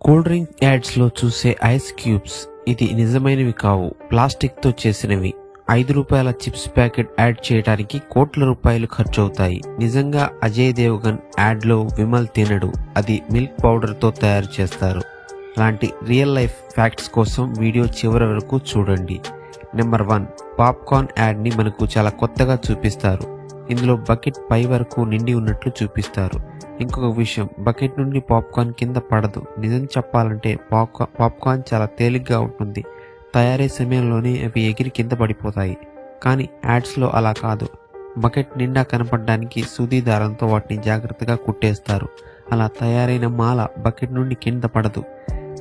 Cool drink ads లో చూసే ice cubes ఇది నిజమైనవి కావు, ప్లాస్టిక్ తో చేసినవి. 5 రూపాయల చిప్స్ ప్యాకెట్ యాడ్ చేయడానికి కోట్ల రూపాయలు ఖర్చు అవుతాయి. నిజంగా అజయ్ దేవగన్ యాడ్ లో విమల్ తినడు, అది మిల్క్ పౌడర్ తో తయారు చేస్తారు. అలాంటి రియల్ లైఫ్ ఫ్యాక్ట్స్ కోసం వీడియో చివరి వరకు చూడండి. నెంబర్ 1, పాప్కార్న్ యాడ్ ని మనకు చాలా కొత్తగా చూపిస్తారు. ఇందులో బకెట్ పై వరకు నిండి ఉన్నట్లు చూపిస్తారు. ఇంకొక విషయం, బకెట్ నుండి పాప్కార్న్ కింద పడదు. నిజం చెప్పాలంటే పాప్కార్న్ చాలా తేలిగ్గా ఉంటుంది. తయారీ సమయంలోనే అవి ఎగిరి కింద పడిపోతాయి. కానీ యాడ్స్ లో అలా కాదు. బకెట్ నిండా కనపడడానికి సూది దారంతో వాటిని జాగ్రత్తగా కుట్టేస్తారు. అలా తయారైన మాల బకెట్ నుండి కింద పడదు.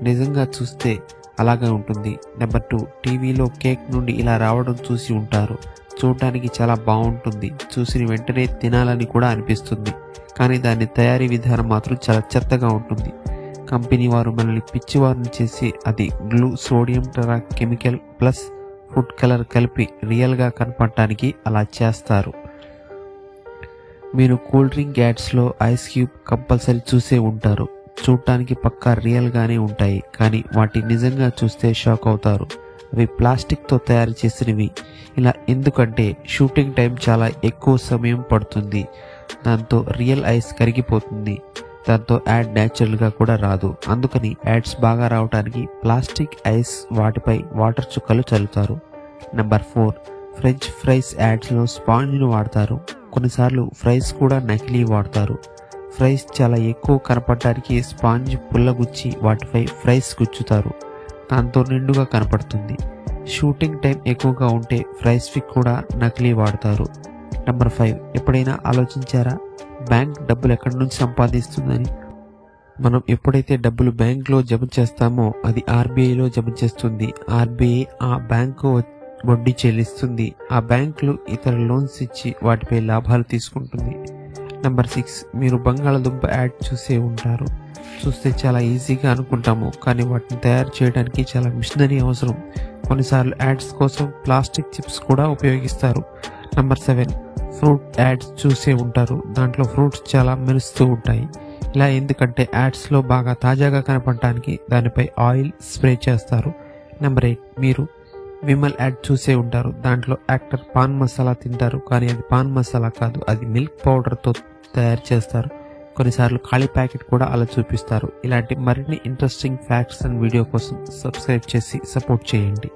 నిజంగా చూస్తే అలాగే ఉంటుంది. నెంబర్ 2, టీవీలో కేక్ నుండి ఇలా రావడం చూసి ఉంటారు. చూడటానికి చాలా బాగుంటుంది. చూసిన వెంటనే తినాలని కూడా అనిపిస్తుంది. కానీ దాని తయారీ విధానం మాత్రం చాలా చెత్తగా ఉంటుంది. కంపెనీ వారు మనల్ని పిచ్చివారిని చేసి అది glue, sodium Tera chemical plus food colour కలిపి రియల్ గా కనపడటానికి అలా చేస్తారు. మీరు కూల్ డ్రింక్ యాడ్స్ లో ఐస్ క్యూబ్ కంపల్సరీ చూసే ఉంటారు. చూడటానికి పక్కా రియల్ గానే ఉంటాయి, కానీ వాటి నిజంగా చూస్తే షాక్ అవుతారు. అవి ప్లాస్టిక్ తో తయారు చేసినవి. ఇలా ఎందుకంటే షూటింగ్ టైం చాలా ఎక్కువ సమయం పడుతుంది. దాంతో రియల్ ఐస్ కరిగిపోతుంది. దాంతో యాడ్ న్యాచురల్ గా కూడా రాదు. అందుకని యాడ్స్ బాగా రావడానికి ప్లాస్టిక్ ఐస్ వాటిపై వాటర్ చుక్కలు చల్లుతారు. నెంబర్ 4, ఫ్రెంచ్ ఫ్రైస్ యాడ్స్ లో స్పాంజ్ ను వాడతారు. కొన్నిసార్లు ఫ్రైస్ కూడా నకిలీ వాడతారు. ఫ్రైస్ చాలా ఎక్కువ కనపడటానికి స్పాంజ్ పుల్లగుచ్చి వాటిపై ఫ్రైస్ గుచ్చుతారు. దాంతో నిండుగా కనపడుతుంది. షూటింగ్ టైం ఎక్కువగా ఉంటే ఫ్రైస్ కి కూడా నకిలీ వాడతారు. నెంబర్ 5, ఎప్పుడైనా ఆలోచించారా బ్యాంక్ డబ్బులు ఎక్కడి నుంచి సంపాదిస్తుందని? మనం ఎప్పుడైతే డబ్బులు బ్యాంక్ లో జమ చేస్తామో అది ఆర్బీఐలో జమ చేస్తుంది. ఆర్బీఐ ఆ బ్యాంకు వడ్డీ చెల్లిస్తుంది. ఆ బ్యాంకులు ఇతర లోన్స్ ఇచ్చి వాటిపై లాభాలు తీసుకుంటుంది. నెంబర్ 6, మీరు బంగాళదుంప యాడ్ చూసే ఉంటారు. చూస్తే చాలా ఈజీగా అనుకుంటాము, కానీ వాటిని తయారు చేయడానికి చాలా మిషనరీ అవసరం. కొన్నిసార్లు యాడ్స్ కోసం ప్లాస్టిక్ చిప్స్ కూడా ఉపయోగిస్తారు. నెంబర్ 7, ఫ్రూట్ యాడ్స్ చూసే ఉంటారు. దాంట్లో ఫ్రూట్స్ చాలా మెరుస్తూ ఉంటాయి. ఇలా ఎందుకంటే యాడ్స్ లో బాగా తాజాగా కనపడటానికి దానిపై ఆయిల్ స్ప్రే చేస్తారు. నెంబర్ 8, మీరు విమల్ యాడ్ చూసే ఉంటారు. దాంట్లో యాక్టర్ పాన్ మసాలా తింటారు, కానీ అది పాన్ మసాలా కాదు, అది మిల్క్ పౌడర్ తో తయారు చేస్తారు. కొన్నిసార్లు ఖాళీ ప్యాకెట్ కూడా అలా చూపిస్తారు. ఇలాంటి మరిన్ని ఇంట్రెస్టింగ్ ఫ్యాక్ట్స్ అండ్ వీడియో కోసం సబ్స్క్రైబ్ చేసి సపోర్ట్ చేయండి.